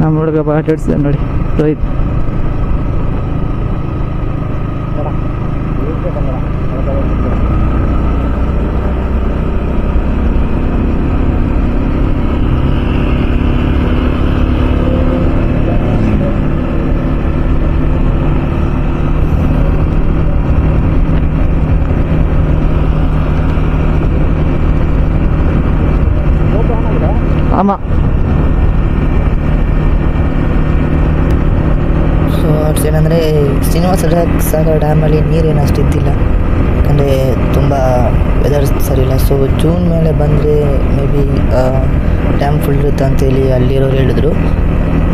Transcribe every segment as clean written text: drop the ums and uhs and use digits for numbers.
ನಮ್ಮ ಹುಡುಗ ಪಾಠ ಹಿಡಿಸಿದ ನೋಡಿ ರೋಹಿತ್. ஆமாம். ಸೊ ಅಟ್ಸ್ ಏನಂದರೆ ಶ್ರೀನಿವಾಸ ಸಾಗರ ಡ್ಯಾಮಲ್ಲಿ ನೀರೇನು ಅಷ್ಟು ಇದ್ದಿಲ್ಲ, ಯಾಕಂದರೆ ತುಂಬ ವೆದರ್ ಸರಿ ಇಲ್ಲ. ಸೊ ಜೂನ್ ಮೇಲೆ ಬಂದರೆ ಮೇ ಬಿ ಡ್ಯಾಮ್ ಫುಲ್ ಇರುತ್ತೆ ಅಂತೇಳಿ ಅಲ್ಲಿರೋರು ಹೇಳಿದ್ರು.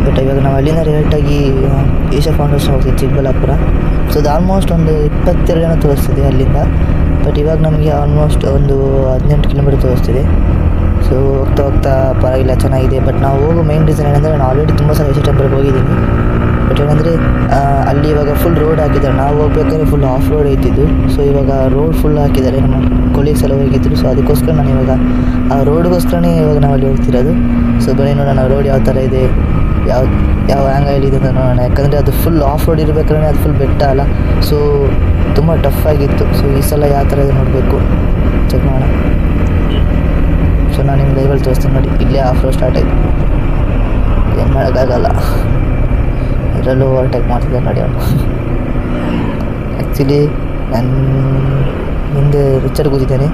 ಬಟ್ ಇವಾಗ ನಾವು ಅಲ್ಲಿಂದ ಡೈರೆಕ್ಟಾಗಿ ಈಶಾ ಫೌಂಡೇಶನ್ ಹೋಗ್ತೀವಿ ಚಿಕ್ಕಬಳ್ಳಾಪುರ. ಸೊ ಅದು ಆಲ್ಮೋಸ್ಟ್ ಒಂದು 22 ಜನ ತೋರಿಸ್ತಿದೆ ಅಲ್ಲಿಂದ. ಬಟ್ ಇವಾಗ ನಮಗೆ ಆಲ್ಮೋಸ್ಟ್ ಒಂದು 18 ಕಿಲೋಮೀಟರ್ ತೋರಿಸ್ತಿದೆ. ಸೊ ಹೋಗ್ತಾ ಹೋಗ್ತಾ ಪರವಾಗಿಲ್ಲ, ಚೆನ್ನಾಗಿದೆ. ಬಟ್ ನಾವು ಹೋಗೋ ಮೈನ್ ರೀಸನ್ ಏನಂದರೆ ನಾನು ಆಲ್ರೆಡಿ ತುಂಬ ಸಲ ಈಶಾ ಟೆಂಪಲ್ಗೆ ಹೋಗಿದ್ದೀನಿ. ಬಟ್ ಏನಂದರೆ ಅಲ್ಲಿ ಇವಾಗ ಫುಲ್ ರೋಡ್ ಹಾಕಿದ್ದಾರೆ. ನಾವು ಹೋಗ್ಬೇಕಾದ್ರೆ ಫುಲ್ ಆಫ್ ರೋಡ್ ಇದ್ದಿದ್ದು. ಸೊ ಇವಾಗ ರೋಡ್ ಫುಲ್ ಹಾಕಿದ್ದಾರೆ. ನಮ್ಮ ಕೊಲೀಗ್ಸ್ ಎಲ್ಲ ಹೋಗಿದ್ರು. ಸೊ ಅದಕ್ಕೋಸ್ಕರ ನಾನು ಇವಾಗ ಆ ರೋಡ್ಗೋಸ್ಕರನೇ ಇವಾಗ ನಾವು ಅಲ್ಲಿ ಹೋಗ್ತಿರೋದು. ಸೊ ಬನ್ನಿ ನೋಡೋಣ ರೋಡ್ ಯಾವ ಥರ ಇದೆ, ಯಾವ ಆ್ಯಂಗಲ್ ಇದೆ ಅಂತ ನೋಡೋಣ. ಯಾಕಂದರೆ ಅದು ಫುಲ್ ಆಫ್ ರೋಡ್ ಇರಬೇಕಾದ್ರೆ ಅದು ಫುಲ್ ಬೆಟ್ಟ ಅಲ್ಲ. ಸೊ ತುಂಬ ಟಫ್ ಆಗಿತ್ತು. ಸೊ ಈ ಸಲ ಯಾವ ಥರ ಇದೆ ನೋಡಬೇಕು, ಚೆಕ್ ಮಾಡೋಣ. ಸೊ ನಾನು ನಿಮ್ಮ ಲೈವಲ್ಲಿ ತೋರಿಸ್ತೀನಿ ನೋಡಿ. ಇಲ್ಲೇ ಆಫ್ ರೋಡ್ ಸ್ಟಾರ್ಟ್ ಆಯಿತು, ಏನು ಮಾಡೋಕ್ಕಾಗಲ್ಲ. ಇದರಲ್ಲೂ ಓವರ್ಟೇಕ್ ಮಾಡ್ತಿದ್ದಾರೆ ನೋಡಿ ಅವನು. ಆ್ಯಕ್ಚುಲಿ ನಾನು ಹಿಂದೆ ರಿಚರ್ಡ್ ಕೂತಿದ್ದೇನೆ,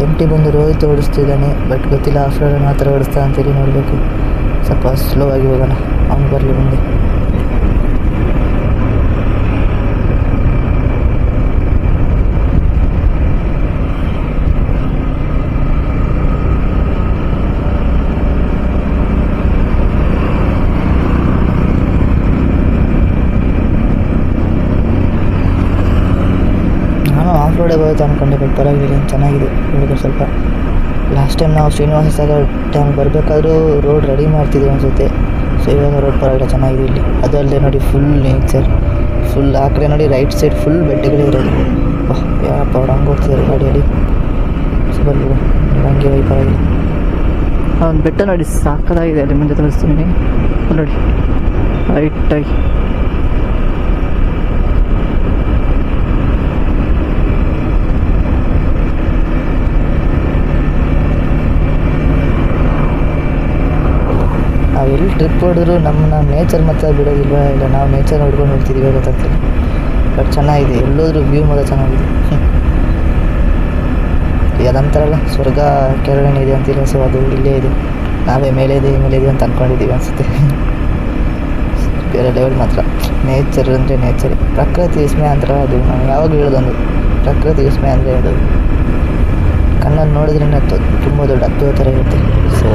ಎಂಟಿ ಬಂದು ರೋಹಿತ್ ಓಡಿಸ್ತಿದ್ದಾನೆ. ಬಟ್ ಗೊತ್ತಿಲ್ಲ ಆಫ್ ರೋಡನ್ನು ಆ ಥರ ಓಡಿಸ್ತಾ ಅಂತೇಳಿ ನೋಡಬೇಕು. ಸ್ವಲ್ಪ ಸ್ಲೋ ಆಗಿ ಹೋಗೋಣ, ಅವನು ಬರಲಿ ಮುಂದೆ. ಆಫ್ ರೋಡೇ ಬರುತ್ತೆ ಅಂದ್ಕೊಂಡೆ, ಬಟ್ ಪರವಾಗಿಲ್ಲ, ಚೆನ್ನಾಗಿದೆ ರೋಡ್. ಸ್ವಲ್ಪ ಲಾಸ್ಟ್ ಟೈಮ್ ನಾವು ಶ್ರೀನಿವಾಸ ಸಾಗರ ಡ್ಯಾಮ್ ಬರಬೇಕಾದ್ರೂ ರೋಡ್ ರೆಡಿ ಮಾಡ್ತಿದ್ವಿ ಅನಿಸುತ್ತೆ. ಸೊ ಇವಾಗ ರೋಡ್ ಪರವಾಗಿಲ್ಲ, ಚೆನ್ನಾಗಿದೆ ಇಲ್ಲಿ. ಅದು ಅಲ್ಲದೆ ನೋಡಿ ಫುಲ್ ನೇಚರ್, ಫುಲ್ ಆ ಕಡೆ ನೋಡಿ ರೈಟ್ ಸೈಡ್ ಫುಲ್ ಬೆಟ್ಟಗಳೇ ಇರೋದು. ಯಾರಪ್ಪ ಅವ್ರು ಹಂಗೆ ಹೋಗ್ತಿದ್ದಾರೆ ಗಾಡಿಯಲ್ಲಿ. ಸೊ ಬರ್ಬೋದು ಹಂಗೆ ಹೋಗಿ ಪರವಾಗಿಲ್ಲ. ಒಂದು ಬೆಟ್ಟ ನೋಡಿ ಸಾಕದಾಗಿದೆ, ಅಲ್ಲಿ ಮುಂದೆ ತೋರಿಸ್ತೀನಿ ನೋಡಿ ರೈಟಾಗಿ. ನಾವು ಎಲ್ಲಿ ಟ್ರಿಪ್ ಹೊಡೆದ್ರು ನಮ್ಮ ನೇಚರ್ ಮಾತ್ರ ಬಿಡೋದಿಲ್ವ, ಇಲ್ಲ ನಾವು ನೇಚರ್ ನೋಡ್ಕೊಂಡು ಹೋಗ್ತಿದ್ದೀವಿ ಗೊತ್ತಾಗ್ತದೆ. ಬಟ್ ಚೆನ್ನಾಗಿದೆ, ಎಲ್ಲೋದ್ರೂ ವ್ಯೂ ಮಾತ್ರ ಚೆನ್ನಾಗಿದೆ. ಅದಂತಾರಲ್ಲ ಸ್ವರ್ಗ ಕೆಳಗಡೆ ಇದೆ ಅಂತಿಲ್ಲ. ಸೊ ಅದು ಇಲ್ಲೇ ಇದೆ, ನಾವೇ ಮೇಲೆ ಇದೆ ಅಂತ ಅಂದ್ಕೊಂಡಿದ್ದೀವಿ ಅನಿಸುತ್ತೆ. ಬೇರೆ ಲೆವೆಲ್ ಮಾತ್ರ. ನೇಚರ್ ಅಂದರೆ ನೇಚರ್, ಪ್ರಕೃತಿ ವಿಸ್ಮಯ ಅಂತ ಅದು ನಾವು ಯಾವಾಗಲೂ ಹೇಳೋದೊಂದು, ಪ್ರಕೃತಿ ವಿಸ್ಮಯ ಅಂದರೆ ಅದು ಕಣ್ಣಲ್ಲಿ ನೋಡಿದ್ರೇ ತುಂಬ ದೊಡ್ಡ ಅದ್ಭುತ ಥರ ಇರುತ್ತೆ. ಸೊ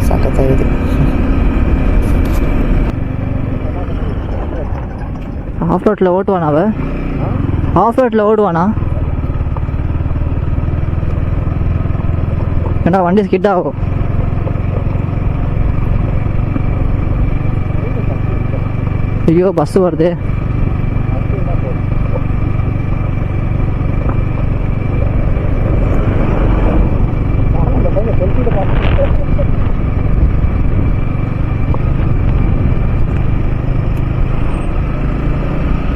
ಸಖತ್ತಾಗಿದೆ. ஆஃப் ரோட்டில் ஓட்டுவானா அவன்? ஆஃப் ரோட்டில் ஓடுவானா? ஏன்னா வண்டி ஸ்கிட் ஆகும். ஐயோ பஸ்ஸு வருது.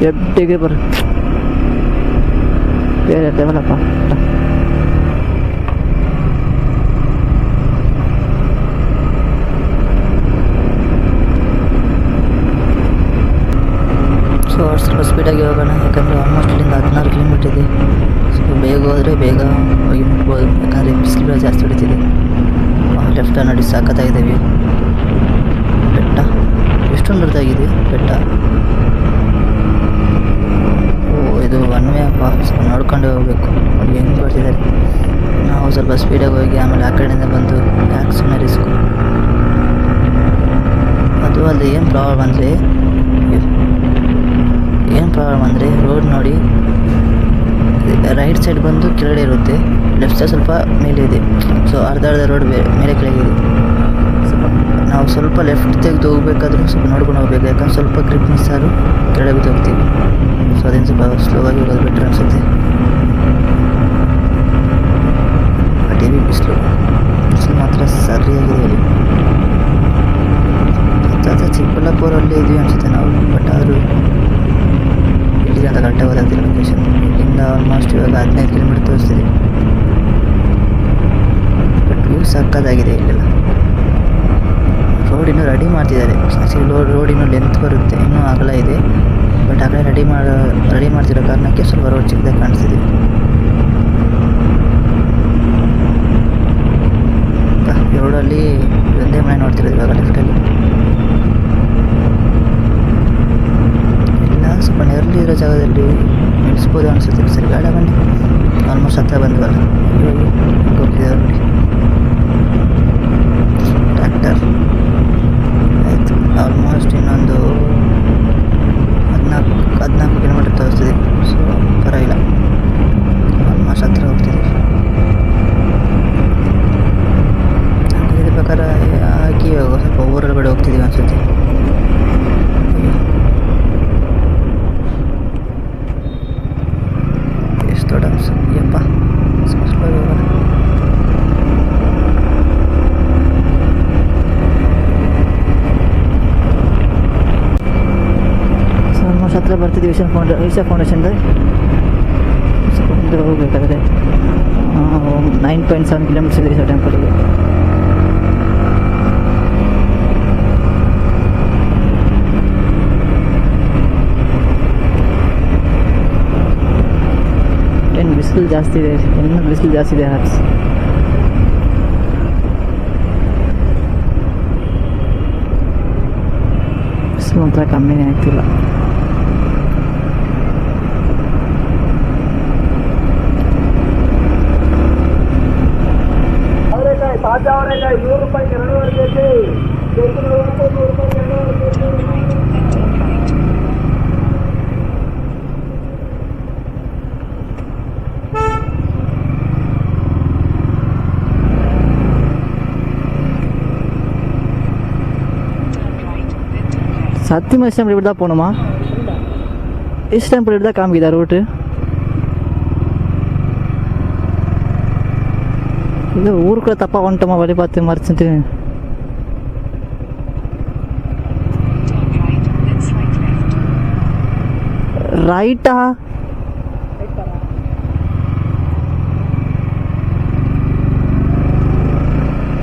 எப்படிக்கு பாரு, வேறு லெவலப்பா. ಸೊ ಸ್ವಲ್ಪ ಸ್ಪೀಡಾಗಿ ಹೋಗೋಣ, ಯಾಕಂದರೆ ಆಲ್ಮೋಸ್ಟ್ ಇಲ್ಲಿಂದ 16 ಕಿಲೋಮೀಟ್ರ್ ಇದೆ. ಸೊ ಬೇಗ ಹೋದರೆ ಬೇಗ ಹೋಗಿ ಮುಟ್ಬೋದು, ಯಾಕಂದರೆ ಬಿಸಿಲು ಜಾಸ್ತಿ ಹೊಡಿತಿದೆ. ಲೆಫ್ಟ್ ನೋಡಿ ಸಾಕತ್ತಾಗಿದೆ ವ್ಯೂ. ಬೆಟ್ಟ ಎಷ್ಟೊಂದು ದೊಡ್ಡದಾಗಿದೆ ಬೆಟ್ಟ. ಇದು ಒನ್ ವೇ ಅಪ್ಪ, ಸ್ವಲ್ಪ ನೋಡ್ಕೊಂಡು ಹೋಗಬೇಕು. ನೋಡಿ ಹೆಂಗೆ ಬರ್ತಿದ್ದಾರೆ. ನಾವು ಸ್ವಲ್ಪ ಸ್ಪೀಡಾಗಿ ಹೋಗಿ ಆಮೇಲೆ ಆ ಕಡೆಯಿಂದ ಬಂದು ಯಾಕೆ ಸುಮ್ಮನೆ ರಿಸ್ಕು. ಅದು ಅಲ್ಲದೆ ಏನು ಪ್ರಾಬ್ಲಮ್ ಅಂದರೆ ರೋಡ್ ನೋಡಿ ರೈಟ್ ಸೈಡ್ ಬಂದು ಕೆಳಗಡೆ ಇರುತ್ತೆ, ಲೆಫ್ಟ್ ಸೈಡ್ ಸ್ವಲ್ಪ ಮೇಲೆ ಇದೆ. ಸೊ ಅರ್ಧ ರೋಡ್ ಮೇಲೆ ಕೆಳಗೆ ಇದೆ. ಸ್ವಲ್ಪ ನಾವು ಸ್ವಲ್ಪ ಲೆಫ್ಟ್ ತೆಗೆದು ಹೋಗ್ಬೇಕಾದ್ರೂ ಸ್ವಲ್ಪ ನೋಡ್ಕೊಂಡು ಹೋಗ್ಬೇಕು, ಯಾಕಂದ್ರೆ ಸ್ವಲ್ಪ ಗ್ರಿಪ್ ಮಿಸ್ ಆದರೂ ಕೆಳಗೆ ಬಿದ್ದು ಹೋಗ್ತೀವಿ. ಸೊ ಅದೇನು ಸ್ವಲ್ಪ ಸ್ಲೋ ಆಗಿ ಹೋಗೋದು ಬೆಟ್ರ್ ಅನಿಸುತ್ತೆ. ಬಟ್ ಹೆವಿ ಬಿಸಿಲು ಮಾತ್ರ ಸರಿಯಾಗಿದೆ ಇಲ್ಲಿ. ಹತ್ತಿರ ಚಿಕ್ಕಬಳ್ಳಾಪುರಲ್ಲಿ ಇದ್ವಿ ಅನಿಸುತ್ತೆ ನಾವು, ಬಟ್ ಆದರೂ ಇಲ್ಲಿಗೆ ಅಂತ ಕರೆಕ್ಟಾಗಿ ಗೊತ್ತಾಗ್ತಿಲ್ಲ ಲೊಕೇಶನ್. ಇಲ್ಲಿಂದ ಆಲ್ಮೋಸ್ಟ್ ಇವಾಗ 15 ಕಿಲೋಮೀಟರ್ ತೋರಿಸ್ತಿದೆ. ಬಟ್ ವ್ಯೂ ಸಕ್ಕತ್ತಾಗಿದೆ ಇಲ್ಲೆಲ್ಲ. ರೋಡ್ ಇನ್ನೂ ರೆಡಿ ಮಾಡ್ತಿದ್ದಾರೆ. ರೋಡ್ ಇನ್ನೂ ಲೆಂತ್ ಬರುತ್ತೆ, ಇನ್ನೂ ಅಗಲ ಇದೆ. ಬಟ್ ಆ ಕಡೆ ರೆಡಿ ಮಾಡ್ತಿರೋ ಕಾರಣಕ್ಕೆ ಸ್ವಲ್ಪ ರೋಡ್ ಚಿಕ್ಕದಾಗಿ ಕಾಣಿಸ್ತಿದೆ. ಈ ರೋಡಲ್ಲಿ ಒಂದೇ ಮನೆ ನೋಡ್ತಿರೋದು ಇವಾಗ ಲೆಫ್ಟಲ್ಲಿ. ಎಲ್ಲ ಸ್ವಲ್ಪ ನೆರಳು ಇರೋ ಜಾಗದಲ್ಲಿ ನಿಲ್ಲಿಸ್ಬೋದು ಅನಿಸುತ್ತೆ. ಸರಿ ಬೇಡ ಬನ್ನಿ, ಆಲ್ಮೋಸ್ಟ್ ಹತ್ರ ಬಂದ್ವಲ್ಲ. ಇವಾಗ ಹೋಗ್ತಿದ್ದಾರೆ ನೋಡಿ ಟ್ರ್ಯಾಕ್ಟರ್. ಆಯಿತು, ಆಲ್ಮೋಸ್ಟ್ ಇನ್ನೊಂದು 14 ಕಿಲೋಮೀಟರ್ ತೋರಿಸ್ತಿದೆ. ಸೊ ಪರವಾಗಿಲ್ಲ, ಆಲ್ಮೋಸ್ಟ್ ಹತ್ರ ಹೋಗ್ತಿದ್ದೀವಿ. ಇದ್ರ ಪ್ರಕಾರ ಹಾಕಿ ಸ್ವಲ್ಪ ಊರೊಳಗಡೆ ಹೋಗ್ತಿದ್ದೀವಿ ಅನಿಸುತ್ತೆ. ಎಷ್ಟು ದೊಡ್ಡ ಯಪ್ಪ ಸ್ಲೋ ಹೋಗೋಣ. ಆಲ್ಮೋಸ್ಟ್ ಹತ್ರ ಬರ್ತಿದ್ದೀವಿ. ಈಶಾ ಫೌಂಡೇಶನ್ದು ಸ್ವಲ್ಪ ಮುಂದೆ ಹೋಗಬೇಕಾದ್ರೆ 9.7 ಕಿಲೋಮೀಟರ್ಸ್ ಇದೆ ಈಶಾ ಟೆಂಪಲ್ಗೆ. ಏನು ಬಿಸಿಲು ಜಾಸ್ತಿ ಇದೆ, ಇನ್ನೂ ಬಿಸಿಲು ಜಾಸ್ತಿ ಇದೆ. ಬಿಸಿಲು ಮಾತ್ರ ಕಮ್ಮಿನೇ ಆಗ್ತಿಲ್ಲ. ತಾಜಾ ಅವರೆಕಾಯಿ 100 ರೂಪಾಯಿಗೆ 2 ಕೆಜಿ, 100 ರೂಪಾಯಿಗೆ 2 ಕೆಜಿ. சத்தியமாக இஷ்டம் இப்படி தான் போகணுமா? இஷ்டம் இப்படி தான் காமிக்குதா ரூட்டு? இது ஊருக்குள்ள தப்பாக வந்துட்டோமா வழி பார்த்து மறைச்சிட்டு? ரைட்டா?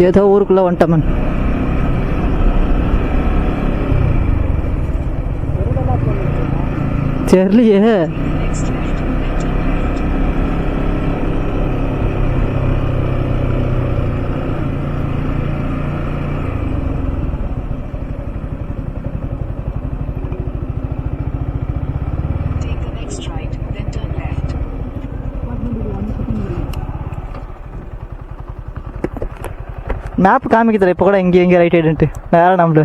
ஏதோ ஊருக்குள்ளே வந்துட்டோமன். தெரியலையே. மேப் காமிக்கிறேன் இப்போ கூட எங்கே ரைட் ஐடென்ட்டு வேறு நம்மளு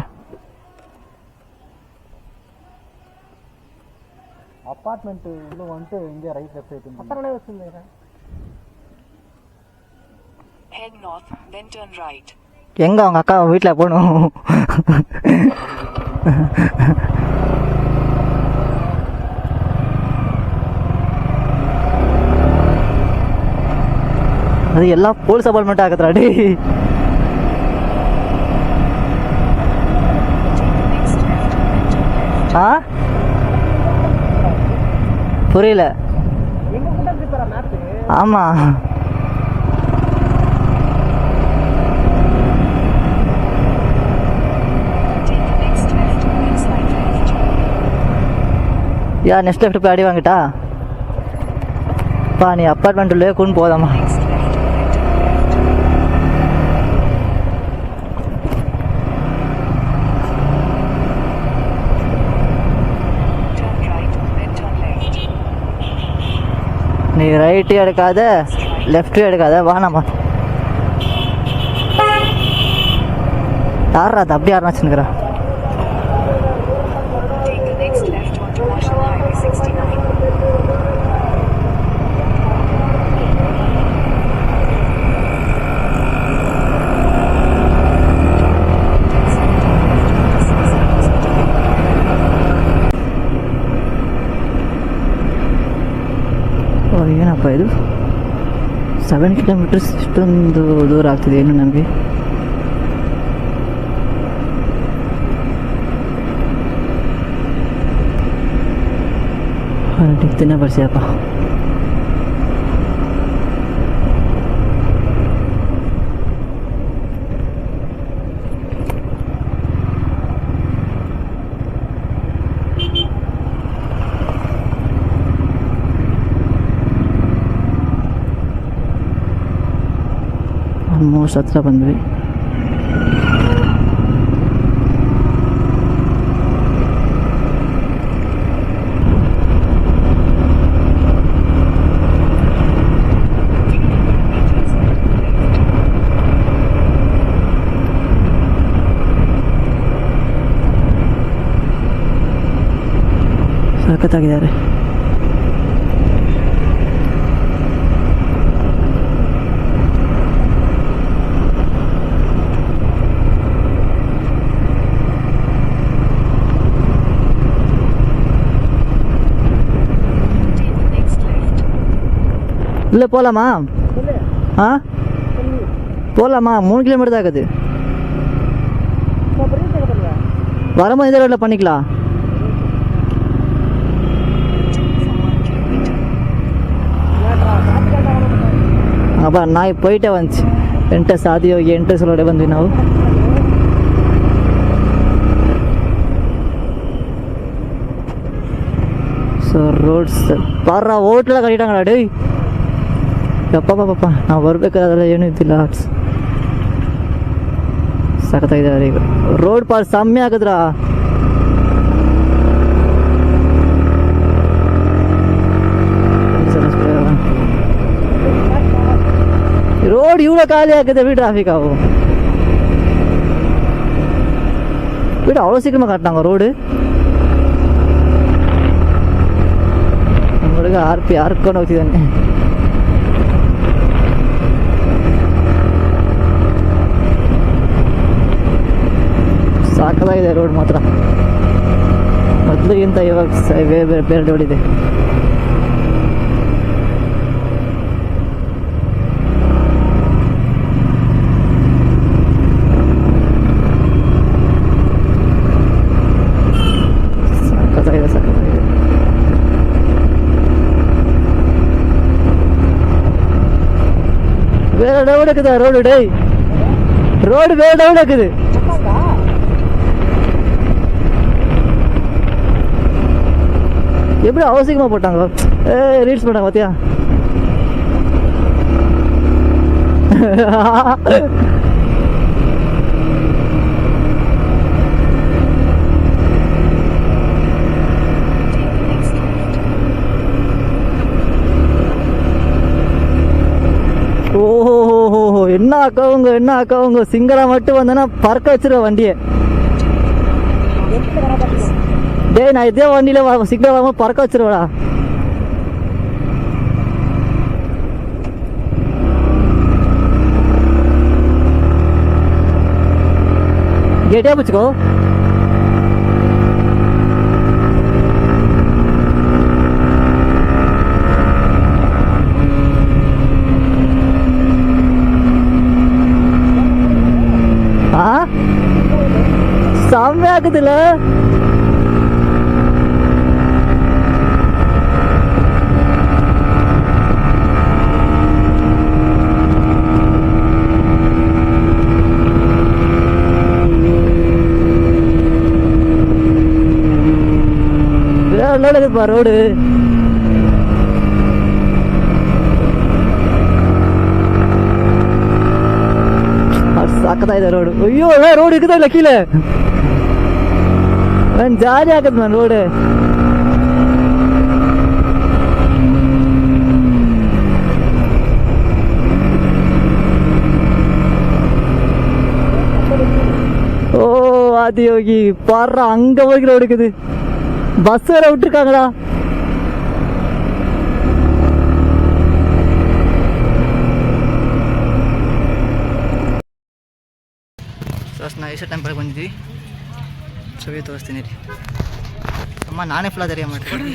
అపార్ట్మెంట్ ఇల్లు అంటే ఇండియా రైట్ లెఫ్ట్ అవుతుంది అక్కడనే వస్తుంది head north then turn right. எங்கே அவங்க அக்கா வீட்டில் போகணும். அது எல்லாம் போலீஸ் அப்பார்ட்மெண்ட் ஆகுதுடா டே. ஆ புரியல. ஆமாம் யா நெக்ஸ்ட் லெஃப்ட் போய் அடி வாங்கிட்டா பா. நீ அப்பார்ட்மெண்ட் உள்ளே கூண்டு போதாமா? நீ ரைட்டும் எடுக்காத லெஃப்ட்டும் எடுக்காத, வானாமா. யாரா அது அப்படி யாருனாச்சுங்கிறா? ಏನಪ್ಪ ಇದು 7 ಕಿಲೋಮೀಟರ್ಸ್ ಇಷ್ಟೊಂದು ದೂರ ಆಗ್ತಿದೆ ಏನು ನಮಗೆ. ದಿನ ಬರ್ಸಿಯಪ್ಪ. ಆಲ್ಮೋಸ್ಟ್ ಹತ್ರ ಬಂದ್ವಿ. ಸಖತ್ತಾಗಿದ್ದಾರೆ. இல்லை போகலாமா? ஆ போகலாமா? 3 கிலோமீட்டர் தான் ஆகுது. வரும்போது இந்த ரோட்டில் பண்ணிக்கலாம். ಅಬ್ಬ ನಾಯಿ ಪೊಯ್ಟೆ ಒಂಚ್ ಎಂಟು ಸಾದಿ ಹೋಗಿ 8 ಸಲೋಡೆ ಬಂದ್ವಿ ನಾವು. ಸೊ ರೋಡ್ಸ್ ಪಾರ ಹೋಟ್ಲ ಕಡಿಟಂಗಡ ಡೇ ಯಪ್ಪ ನಾವು ಬರ್ಬೇಕಾದ್ರೆಲ್ಲ ಏನೂ ಇದ್ದಿಲ್ಲ. ಸಖತ್ತಾಗಿದ್ದಾರೆ ಈಗ ರೋಡ್ ಪಾರ್ ಸಮ್ಮೆ ಆಗಿದ್ರ. रोड इवड़ा खाली आगे भी ट्राफिक आवो बेटा अव्वलो सीक्रमा कट्टांगा रोड ಹುಡುಗ ಹಾರ್ಕೊಂಡು ಹೋಗ್ತಿದ್ದಾನೆ. ಸಾಕಾಗಿದೆ ರೋಡ್ ಮಾತ್ರ ಮೊದಲಿಗಿಂತ ಇವಾಗ ಬೇರೆ ರೋಡ್ ಇದೆ. வேற டவுன் இருக்குதா ரோடு? டேய் ரோடு வேற டவுன் இருக்குது. எப்படி அவசியமா போட்டாங்க? ரீல்ஸ் பண்ணாங்க பாத்தியா? ஓஹோ என்ன அக்காவுங்க சிங்களா மட்டும் வந்தேன்னா பறக்க வச்சிருவேன் வண்டியை. டேய் நான் இதே வண்டியில சிக்னல் வாங்க பறக்க வச்சிருவேடா. கேட்டே பிடிச்சிக்கோ. செம்மையா இருக்குதுல்ல? வேற இருக்குப்பா ரோடு. ಸಾಕತ್ತಾ ಇದೆ ರೋಡು. ಅಯ್ಯೋ ರೋಡ್ இருக்குதா கீழே ಜಾಲಿ ಆಗತ್ ನಾನು ರೋಡ್. ஓ ஆதி யோகி பாடுற அங்க போய் ரோடு இருக்குது. பஸ் வேற விட்டுருக்காங்களா? ನಾವು ಎಷ್ಟು ಟೈಮ್ ಬಳಿ ಬಂದಿದ್ವಿ. ಸವಿ ತೋರಿಸ್ತೀನಿ ರೀ ಅಮ್ಮ. ನಾನೇ ಫುಲ್ ಅದರಿ ಮಾಡ್ತೀನಿ.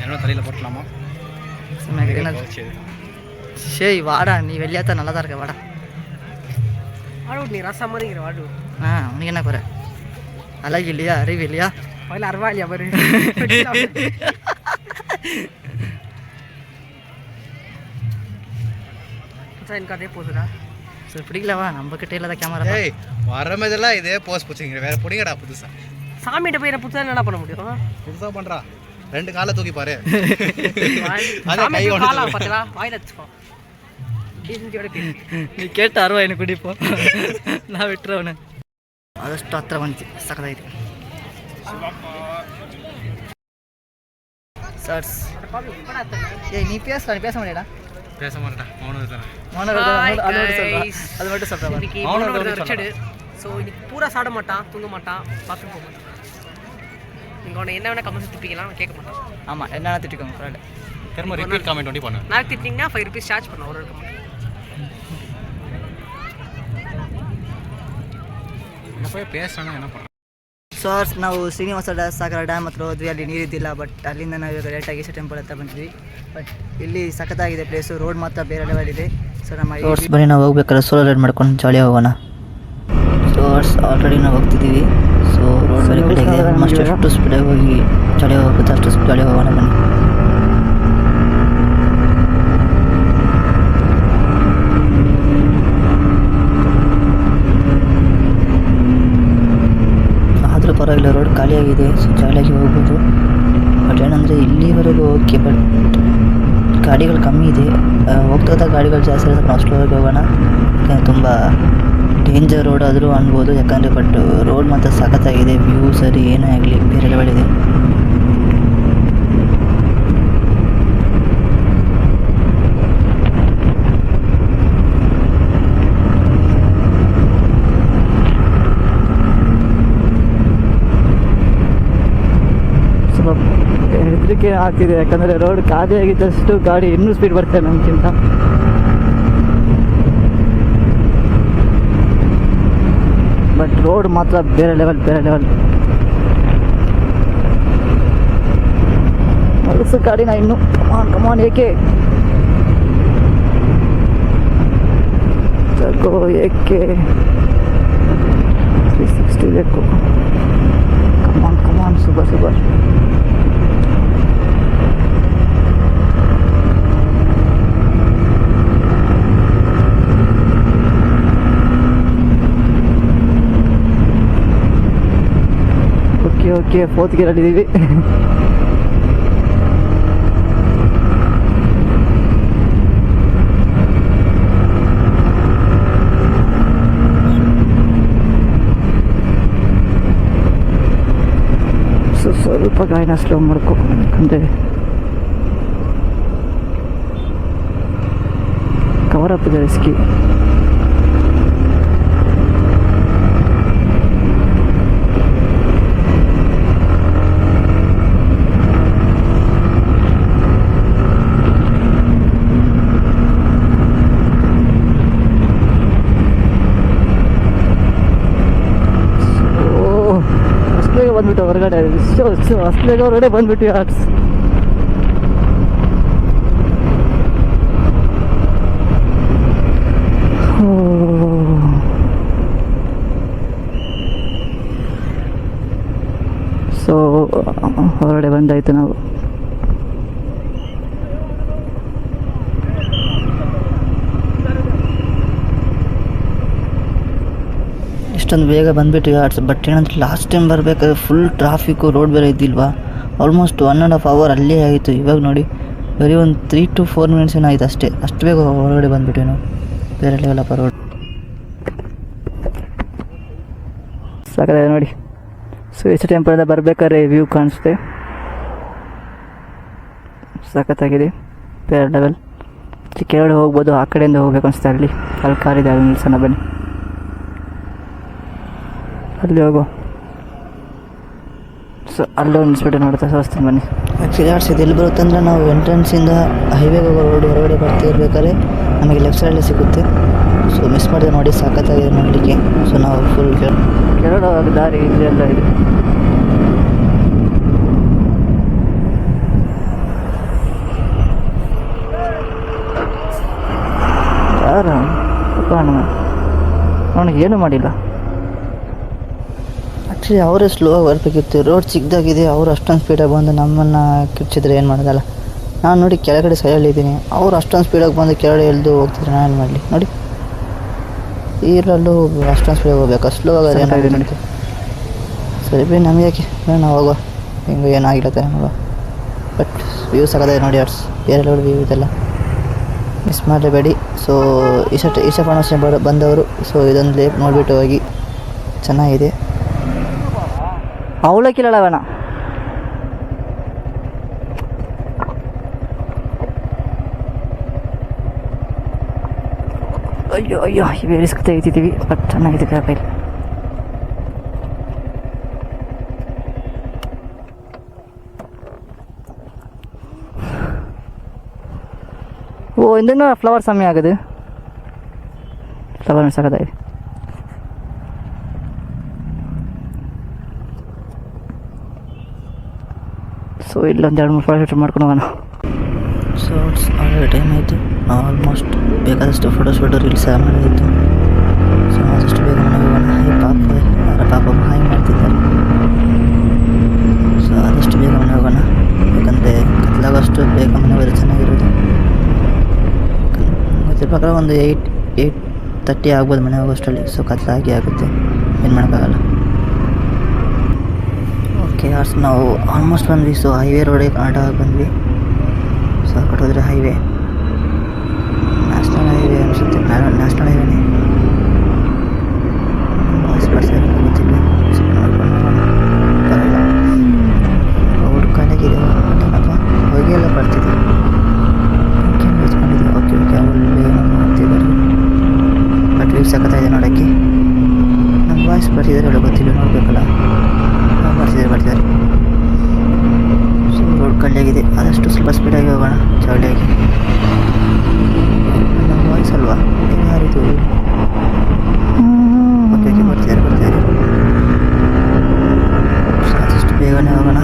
என்ன தலையில் போட்டலாமா? சரி வாடா, நீ வெளியாத்தான் நல்லா தான் இருக்க, வாடா. வாடு நீ ரசம் மாதிரிங்கிற வாடு. உனக்கு என்ன குறை? அழகு இல்லையா, அறிவு இல்லையா? அதில் அருவா இல்லையா பாரு. எனக்கு அதே போதுடா. சரி பிடிக்கலவா, நம்ம கிட்டே இல்லாத கேமரா. ஏய் வரமதெல்லாம் இதே போஸ் போச்சுங்க, வேற பிடிங்கடா புதுசா. சாமிகிட்ட போய் புதுசாக என்ன பண்ண முடியும்? புதுசாக பண்ணுறா, 2 காலை தூக்கி பாரு. பார்த்தா வாயில் வச்சுக்கோ. நீ ಕೇಟ ಅರ್ವ ಏನು ಕುಡಿಪೋ ನಾವು ಇಟ್ಟರವನ ಅದಷ್ಟು ಹತ್ರ ಬಂತು ಸಕದಾಯ್ತು ಸರ್ಸ್ ಏ ನೀ பேச மாட்டேடா பேச மாட்டேடா மௌனம் இருடா அது மட்டும் சொல்றா இன்னைக்கு மௌனம் இருச்சடு சோ இன்னைக்கு பூரா சாட மாட்டான் தூங்க மாட்டான் பாத்ரூம் போக மாட்டான் நீங்க உன என்ன வேணா கமெண்ட் திட்டிக்கலாம் கேட்க மாட்டான் ஆமா என்னன்னா திட்டிக்கோங்க ஃப்ரெண்ட் திரும்ப ரிப்பீட் கமெண்ட் ஒண்டி பண்ணு நான் திட்டிங்கன்னா 5 ரூபீஸ் சார்ஜ் பண்ண ஒரு கமெண்ட் பேசணும் என்ன பண்ண ಸೋರ್ಸ್ ನಾವು ಶ್ರೀನಿವಾಸ ಸಾಗರ ಡ್ಯಾಮ್ ಹತ್ರ ಹೋದ್ವಿ, ಅಲ್ಲಿ ನೀರಿದ್ದಿಲ್ಲ. ಬಟ್ ಅಲ್ಲಿಂದ ನಾವು ಇವಾಗ ಲೇಟಾಗಿ ಈಶ ಟೆಂಪಲ್ ಹತ್ರ ಬಂದ್ವಿ. ಬಟ್ ಇಲ್ಲಿ ಸಖತ್ತಾಗಿದೆ ಪ್ಲೇಸು, ರೋಡ್ ಮಾತ್ರ ಬೇರೆ ಲೆವೆಲ್ ಇದೆ. ಸೊ ನಮ್ಮ ಬನ್ನಿ ನಾವು ಹೋಗ್ಬೇಕಾದ್ರೆ ಸೋಲೋ ರೈಡ್ ಮಾಡ್ಕೊಂಡು ಜಾಲಿ ಹೋಗೋಣ. ಸೋರ್ಸ್ ಆಲ್ರೆಡಿ ನಾವು ಹೋಗ್ತಿದ್ದೀವಿ. ಸೊ ರೋಡ್ ಬೇರೆ ಕಡೆ ಇದೆ, ಆಲ್ಮೋಸ್ಟ್ ಎಷ್ಟು ಸ್ಪೀಡಾಗಿ ಹೋಗಿ ಜಾಲಿ ಹೋಗುತ್ತೆ ಅಷ್ಟು ಜಾಲಿ ಹೋಗೋಣ ಬನ್ನಿ. ಪರವಾಗಿಲ್ಲ, ರೋಡ್ ಖಾಲಿಯಾಗಿದೆ, ಸೊ ಜಾಲಿಯಾಗಿ ಹೋಗ್ಬೋದು. ಬಟ್ ಏನಂದರೆ ಇಲ್ಲಿವರೆಗೂ ಓಕೆ, ಬಟ್ ಗಾಡಿಗಳು ಕಮ್ಮಿ ಇದೆ. ಹೋಗ್ತಾ ಗಾಡಿಗಳು ಜಾಸ್ತಿ ಇರೋದಕ್ಕೆ ನಾವು ಸ್ಲೋ ಆಗಿ ಹೋಗೋಣ. ಯಾಕಂದರೆ ತುಂಬ ಡೇಂಜರ್ ರೋಡ್ ಆದರೂ ಅನ್ಬೋದು, ಯಾಕಂದರೆ ಬಟ್ ರೋಡ್ ಮಾತ್ರ ಸಖತ್ತಾಗಿದೆ. ವ್ಯೂ ಸರಿ ಏನೇ ಆಗಲಿ ಬೇರೆ ಲೆವೆಲ್ ಇದೆ. ಹೆದರಿಕೆ ಆಗ್ತಿದೆ, ಯಾಕಂದರೆ ರೋಡ್ ಖಾಲಿಯಾಗಿದ್ದಷ್ಟು ಗಾಡಿ ಇನ್ನೂ ಸ್ಪೀಡ್ ಬರ್ತದೆ ನಮಗಿಂತ. ಬಟ್ ರೋಡ್ ಮಾತ್ರ ಬೇರೆ ಲೆವೆಲ್. ಹೊಲಸು ಗಾಡಿನ ಇನ್ನು ಕಮಾನ್ ಏಕೆ ಚಗೋ ಏಕೆ 360 ಬೇಕು. ಕಮಾನ್ ಸೂಪರ್. Okay 4th ಗೇರಲ್ಲಿದ್ದೀವಿ. ಸ್ವಲ್ಪ ಗಾಡಿನ ಸ್ಲೋ ಮಾಡ್ಕೊ, ಯಾಕಂದರೆ ಕವರ್ ಅಪ್ ಇದೆ ರಿಸ್ಕಿ. ಬಂದ್ಬಿಟ್ಟು ಹೊರಗಡೆ ಅಷ್ಟೇ ಹೊರಗಡೆ ಬಂದ್ಬಿಟ್ಟು ಆರ್ಟ್ಸ್. ಸೊ ಹೊರಗಡೆ ಬಂದಾಯ್ತು ನಾವು. ಇಷ್ಟೊಂದು ಬೇಗ ಬಂದುಬಿಟ್ಟು ಆರ್ಟ್ಸ್. ಬಟ್ ಏನಂದ್ರೆ ಲಾಸ್ಟ್ ಟೈಮ್ ಬರಬೇಕಾದ್ರೆ ಫುಲ್ ಟ್ರಾಫಿಕ್ಕು, ರೋಡ್ ಬೇರೆ ಇದ್ದಿಲ್ವಾ, ಆಲ್ಮೋಸ್ಟ್ 1.5 hour ಅಲ್ಲೇ ಆಯಿತು. ಇವಾಗ ನೋಡಿ ಬರೀ ಒಂದು 3 to 4 minutes ಏನೋ ಆಯಿತು ಅಷ್ಟೇ. ಅಷ್ಟು ಬೇಗ ಹೊರಗಡೆ ಬಂದುಬಿಟ್ಟು ನಾವು ಬೇರೆ ಲೆವೆಲಪ್ಪ ರೋಡ್. ಸಾಕದೆ ನೋಡಿ. ಸೊ ಈಶ ಟೆಂಪಲಿಂದ ಬರಬೇಕಾದ್ರೆ ವ್ಯೂ ಕಾಣಿಸುತ್ತೆ, ಸಖತ್ತಾಗಿದೆ, ಬೇರೆ ಲೆವೆಲ್. ಕೆಳಗಡೆ ಹೋಗ್ಬೋದು, ಆ ಕಡೆಯಿಂದ ಹೋಗ್ಬೇಕು ಅನಿಸುತ್ತೆ. ಅಲ್ಲಿ ಕಾರಿದೆ, ಅಲ್ಲಿ ನಿಲ್ಸೋಣ ಬನ್ನಿ, ಅಲ್ಲಿ ಹೋಗೋ. ಸೊ ಅಲ್ಲೊಂದು ನಿಲ್ಸ್ಬಿಟ್ಟು ನೋಡ್ತಾ ತೋರಿಸ್ತೀನಿ ಬನ್ನಿ. ಆ್ಯಕ್ಚುಲಿ ಆರ್ಟ್ಸ್ ಇದು ಎಲ್ಲಿ ಬರುತ್ತೆ ಅಂದರೆ ನಾವು ಎಂಟ್ರೆನ್ಸಿಂದ ಹೈವೇಗೆ ಹೋಗೋ ರೋಡ್ ಹೊರಗಡೆ ಬರ್ತಾ ಇರಬೇಕಾದ್ರೆ ನಮಗೆ ಲೆಫ್ಟ್ ಸೈಡಲ್ಲಿ ಸಿಗುತ್ತೆ. ಸೊ ಮಿಸ್ ಮಾಡಿದೆ ನೋಡಿ, ಸಖತ್ತಾಗಿದೆ ನೋಡಲಿಕ್ಕೆ. ಸೊ ನಾವು ಫುಲ್ ಕೆಳಗಡೆ ದಾರಿ ಇದೆಲ್ಲ ಇದೆ. ಕಾರಣ ಅವನಿಗೆ ಏನೂ ಮಾಡಿಲ್ಲ. ಆ್ಯಕ್ಚುಲಿ ಅವರೇ ಸ್ಲೋ ಆಗಿ ಬರಬೇಕಿತ್ತು. ರೋಡ್ ಚಿಕ್ಕದಾಗಿದೆ, ಅವರು ಅಷ್ಟೊಂದು ಸ್ಪೀಡಾಗಿ ಬಂದು ನಮ್ಮನ್ನು ಕಿರ್ಚಿದ್ರೆ ಏನು ಮಾಡೋದಲ್ಲ. ನಾನು ನೋಡಿ ಕೆಳಗಡೆ ಸೈಡಲ್ಲಿದ್ದೀನಿ, ಅವ್ರು ಅಷ್ಟೊಂದು ಸ್ಪೀಡಾಗಿ ಬಂದು ಕೆಳಗಡೆ ಎಳ್ದು ಹೋಗ್ತಿದ್ರೆ ನಾನು ಏನು ಮಾಡಲಿ. ನೋಡಿ ಈರಲ್ಲೂ ಅಷ್ಟೊಂದು ಸ್ಪೀಡಾಗಿ ಹೋಗ್ಬೇಕು, ಸ್ಲೋ ಆಗೋದು ಏನಾಗಿದೆ ನೋಡಿ. ಸರಿ ಬಿ ನಮಗೆ ಯಾಕೆ ನಾವು ಹೋಗುವ, ಹಿಂಗೆ ಏನಾಗಿಲ್ಲ ತಾನೆ ನೋಡುವ. ಬಟ್ ವ್ಯೂಸ್ ಆಗೋದೇ ನೋಡಿ ಆರ್ಟ್ಸ್ ಬೇರೆ ವ್ಯೂ ಇದೆಲ್ಲ ಮಿಸ್ ಮಾಡಲೇಬೇಡಿ. ಸೊ ಈಶಾ ಫೌಂಡೇಶನ್ ಬಂದವರು ಸೊ ಇದೊಂದು ಲೇಪ್ ನೋಡಿಬಿಟ್ಟು ಹೋಗಿ, ಚೆನ್ನಾಗಿದೆ. ಅವಳಕ್ಕಿಲ್ಲ ಬೇಡ. ಅಯ್ಯೋ ಅಯ್ಯೋ ಇವೇ ರಿಸ್ಕ್ ತೆಗಿತಿದ್ದೀವಿ, ಬಟ್ ಚೆನ್ನಾಗಿದೆ ವ್ಯಾಪಾರಿ. ಓ ಇಂದನ್ನ ಫ್ಲವರ್ ಸಮಯ ಆಗುது, ಫ್ಲವರ್ ಸಾಕದಾಗಿ. ಸೊ ಇಲ್ಲೊಂದು 2-3 ಫೋಟೋ ಮಾಡ್ಕೊಂಡು ಹೋಗೋಣ. ಸೊ ಆಲ್ರೆಡಿ ಟೈಮ್ ಆಯಿತು. ಆಲ್ಮೋಸ್ಟ್ ಬೇಕಾದಷ್ಟು ಫೋಟೋಸ್ ರೀಲ್ಸ್ ಮಾಡಿತ್ತು. ಸೊ ಆದಷ್ಟು ಬೇಗ ಮನೆಗೆ ಹೋಗೋಣ. ಪಾಪ ಹಾಯ್ ಮಾಡ್ತಿದ್ದಾರೆ. ಸೊ ಆದಷ್ಟು ಬೇಗ ಮನೆ ಹೋಗೋಣ, ಯಾಕಂದರೆ ಕತ್ಲಾಗೋಷ್ಟು ಬೇಗ ಮನೆ ಹೋದರೆ ಚೆನ್ನಾಗಿರೋದು. ಗೊತ್ತಿರೋ ಪ್ರಕಾರ ಒಂದು 8:30 ಆಗ್ಬೋದು ಮನೆ ಹೋಗೋಷ್ಟರಲ್ಲಿ. ಸೊ ಕತ್ಲಾಗಿ ಆಗುತ್ತೆ, ಏನು ಮಾಡೋಕ್ಕಾಗಲ್ಲ. ಓಕೆ ಯಾರ್ಸ್ ನಾವು ಆಲ್ಮೋಸ್ಟ್ ಬಂದ್ವಿ. ಸೊ ಹೈವೇ ರೋಡಿಗೆ ಕರ್ನಾಟಕ ಬಂದ್ವಿ. ಸೊ ಆ ಕಡೆ ಹೋದರೆ ಹೈವೇ, ನ್ಯಾಷನಲ್ ಹೈವೇ ಅನಿಸುತ್ತೆ, ನ್ಯಾಷನಲ್ ಹೈವೇನೇ. ವಾಯ್ಸ್ ಬರ್ತಾ ಗೊತ್ತಿಲ್ಲ, ನೋಡ್ಕೊಂಡು ಬರೋಲ್ಲ. ರೋಡ್ ಕಾಲಾಗಿದೆ ಅಥವಾ ಹೊಗೆ ಎಲ್ಲ ಬರ್ತಿದೆ. ಯೂಸ್ಕೊಂಡಿದ್ದೆ. ಓಕೆ ಅವಲ್ಲೇ ಮಾಡ್ತಿದ್ದಾರೆ, ಬಟ್ ವ್ಯೂ ಸಖತ್ತಾಗಿದೆ ನೋಡೋಕ್ಕೆ. ನಮ್ಮ ವಾಯ್ಸ್ ಬರ್ತಿದ್ದಾರೆ ಒಳ್ಳೆ ಗೊತ್ತಿಲ್ಲ, ನೋಡಬೇಕಲ್ಲ. ಬರ್ತಿದ್ದಾರೆ. ಸೊ ರೋಡ್ ಖಾಲಿಯಾಗಿದೆ, ಆದಷ್ಟು ಸ್ವಲ್ಪ ಸ್ಪೀಡಾಗಿ ಹೋಗೋಣ, ಚೌಳಿಯಾಗಿ. ನಮ್ಮ ವಾಯ್ಸ್ ಅಲ್ವಾ ಯಾರಿದು? ಓಕೆ ಬರ್ತಿದ್ದಾರೆ. ಸೊ ಆದಷ್ಟು ಬೇಗನೆ ಹೋಗೋಣ.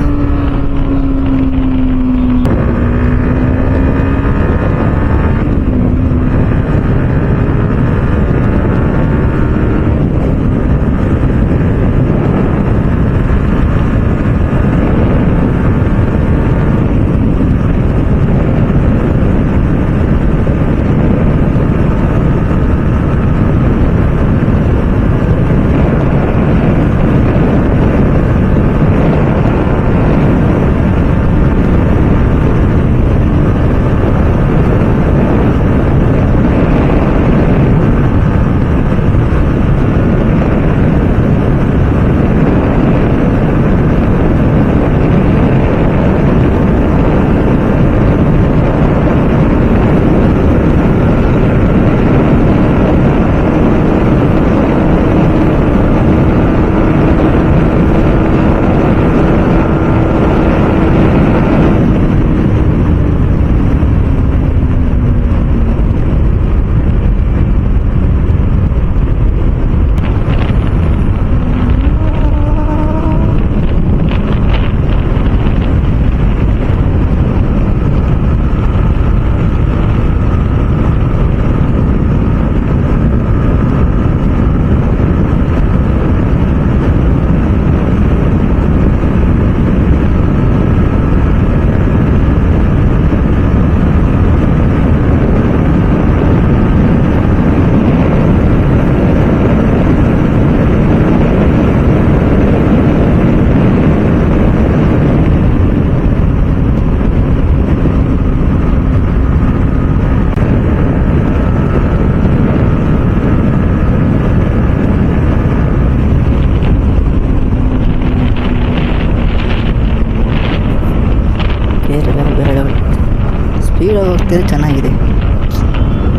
ಸ್ಪೀಡಾಗಿ ಹೋಗ್ತಿದ್ರೆ ಚೆನ್ನಾಗಿದೆ.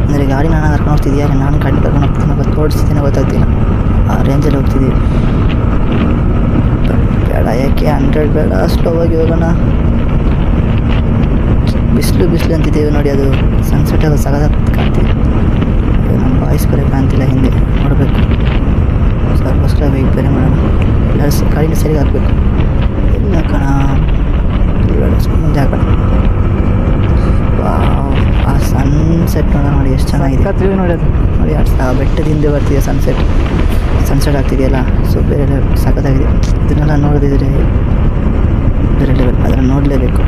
ಅಂದರೆ ಗಾಡಿ ನಾನು ಕರ್ಕೊಂಡು ಹೋಗ್ತಿದ್ಯಾ, ನಾನು ಗಾಡಿ ಕರ್ಕೊಂಡು ಹೋಗ್ತೀನಿ, ಓಡಿಸ್ತೀನಿ ಗೊತ್ತಾಗ್ತಿಲ್ಲ. ಆ ರೇಂಜಲ್ಲಿ ಹೋಗ್ತಿದ್ದೀವಿ. ಬೇಡ, ಯಾಕೆ 100 ಬೇಡ, ಸ್ಲೋವಾಗಿ ಹೋಗೋಣ. ಬಿಸಿಲು ಅಂತಿದ್ದೇವೆ ನೋಡಿ, ಅದು ಸನ್ಸೆಟ್ ಅದು ಸಗದ ಕಾಣ್ತಿದೆ. ನಮ್ಮ ವಾಯ್ಸ್ ಬೇರೆ ಕಾಣ್ತಿಲ್ಲ ಹಿಂದೆ, ನೋಡಬೇಕು. ಸೊ ಅದಕ್ಕೋಸ್ಕರ ವೆಯ್ಟ್ ಬೇರೆ ಮಾಡೋಣ. ಎಲ್ಲ ಗಾಡಿನ ಸರಿಗೆ ಹಾಕಬೇಕು. ಎಲ್ಲ ಕಣ ಮುಂದೆ ಹಾಕೋಣ. ಆ ಸನ್ಸೆಟ್ ನೋಡ ನೋಡಿ, ಎಷ್ಟು ಚೆನ್ನಾಗಿದೆ ವ್ಯೂ ನೋಡೋದು. ನೋಡಿ ಆ ಬೆಟ್ಟದ ಹಿಂದೆ ಬರ್ತಿದೆ ಸನ್ಸೆಟ್ ಆಗ್ತಿದೆಯಲ್ಲ. ಸೊ ಬೇರೆ ಲೆವೆಲ್ ಸಖತ್ತಾಗಿದೆ. ಇದನ್ನೆಲ್ಲ ನೋಡಿದ್ರೆ ಬೇರೆ ಲೆವೆಲ್, ಅದನ್ನು ನೋಡಲೇಬೇಕು.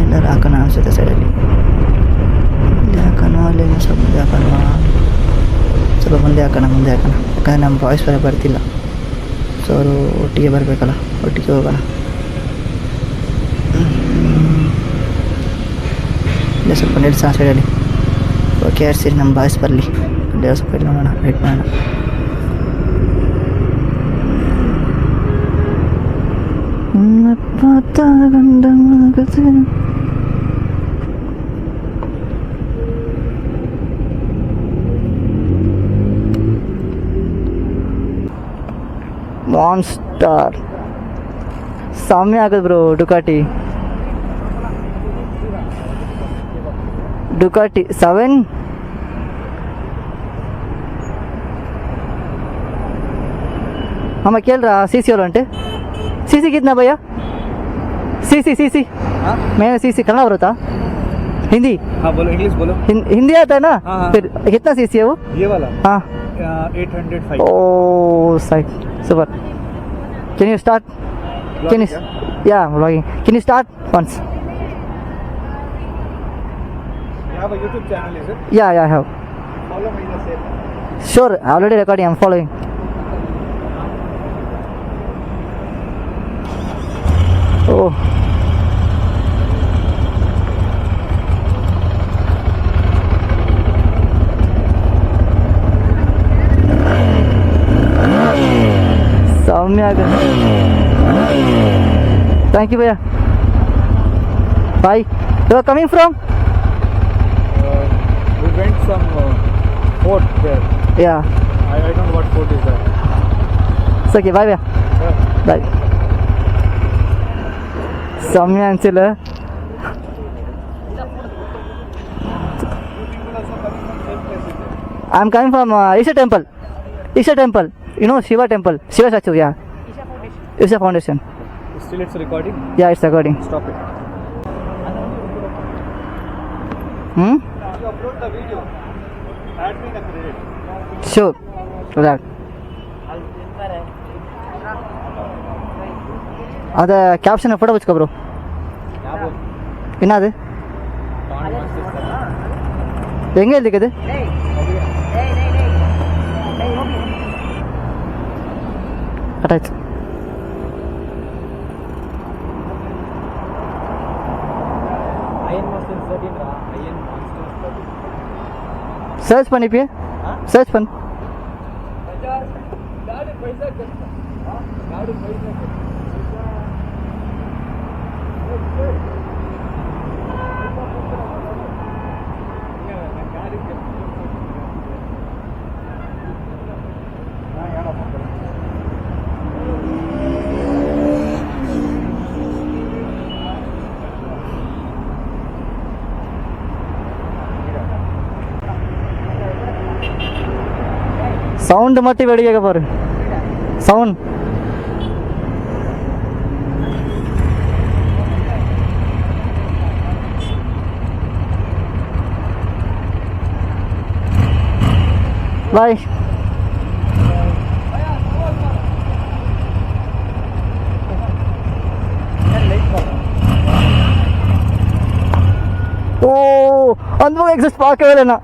ಇಲ್ಲೆಲ್ಲರೂ ಹಾಕೋಣ ಅನಿಸುತ್ತೆ ಸೈಡಲ್ಲಿ. ಇಲ್ಲಿ ಹಾಕೋಣ, ಅಲ್ಲಿ ಸ್ವಲ್ಪ ಮುಂದೆ ಹಾಕೋಣ, ಸ್ವಲ್ಪ ಮುಂದೆ ಹಾಕೋಣ. ಯಾಕಂದರೆ ನಮ್ಮ ಬಾಯ್ಸ್ ಬೇರೆ ಬರ್ತಿಲ್ಲ. ಸೊ ಅವರು ಒಟ್ಟಿಗೆ ಬರಬೇಕಲ್ಲ, ಒಟ್ಟಿಗೆ ಹೋಗೋಣ. ಇಲ್ಲೇ ಸ್ವಲ್ಪ ನಿಲ್ಸೋಣ ಸೈಡಲ್ಲಿ. ಓಕೆ ಸರಿ, ನಮ್ಮ ಬಾಯ್ಸ್ ಬರಲಿ. ಇಲ್ಲೇ ಸ್ವಲ್ಪ ಇಲ್ಲಿ ನೋಡೋಣ, ವೇಟ್ ಮಾಡೋಣ. ಮಾನ್ಸ್ಟರ್ ಸಾಮ್ಯ ಆಗದು ಬ್ರೋ. ಡುಕಾಟಿ 7 అమ్మ కేళ్ళరా సీసీ వాళ్ళు అంటే सीसी कितना भैया? सीसी मैं सीसी करना होता हिंदी. हाँ बोलो, इंग्लिश बोलो. हिंदी आता है ना? हाँ. फिर कितना सीसी है वो? ये वाला हाँ 805. Oh side super. Can you start? Can you? Yeah, vlogging. Can you start once? You have a YouTube channel, is it? Yeah, I have. Follow me in the same. Sure, already recording. I'm following. Oh. Soumya. Thank you, Bhaiya. Bye. You are coming from? We went some fort there. Yeah. I don't know what fort is that. It's okay. Bye, Bhaiya. Yeah. Bye. Soumya Anchila. I'm coming from Isha Temple. You know Shiva Temple. Shiva statue, yeah. Isha Foundation. Still it's recording? Yeah, it's recording. Stop it. Hmm? You upload the video. Add me the credit. Sure. Right. ಅದ caption photo ಹಚ್ಕೊ bro. ಇನ್ನದು ಹೆಂಗೆ ಇರ್ಲಿಕ್ಕೆ attach search பண்ணி पे search பண்ணு. Sound மட்டும் வெடி கேட்க பாரு. சவுண்ட் ಬಾಯ್. ஓ அந்த பக்கம் எக்ஸிஸ்ட் பார்க்கவே இல்லைண்ணா.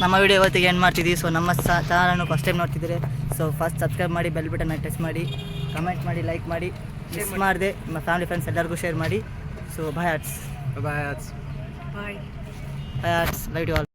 ನಮ್ಮ ವಿಡಿಯೋ ಇವತ್ತಿಗೆ ಏನು ಮಾಡ್ತಿದ್ದೀವಿ. ಸೊ ನಮ್ಮ ಚಾನಲ್ನು ಫಸ್ಟ್ ಟೈಮ್ ನೋಡ್ತಿದ್ದೀರಿ. ಸೊ ಫಸ್ಟ್ ಸಬ್ಸ್ಕ್ರೈಬ್ ಮಾಡಿ, ಬೆಲ್ ಬಟನ್ನ ಟಚ್ ಮಾಡಿ, ಕಮೆಂಟ್ ಮಾಡಿ, ಲೈಕ್ ಮಾಡಿ, ಮಿಸ್ ಮಾಡಿದೆ ನಿಮ್ಮ ಫ್ಯಾಮಿಲಿ ಫ್ರೆಂಡ್ಸ್ ಎಲ್ಲರಿಗೂ ಶೇರ್ ಮಾಡಿ. So bye arts. Bye. Bye. Bye arts. Love you all.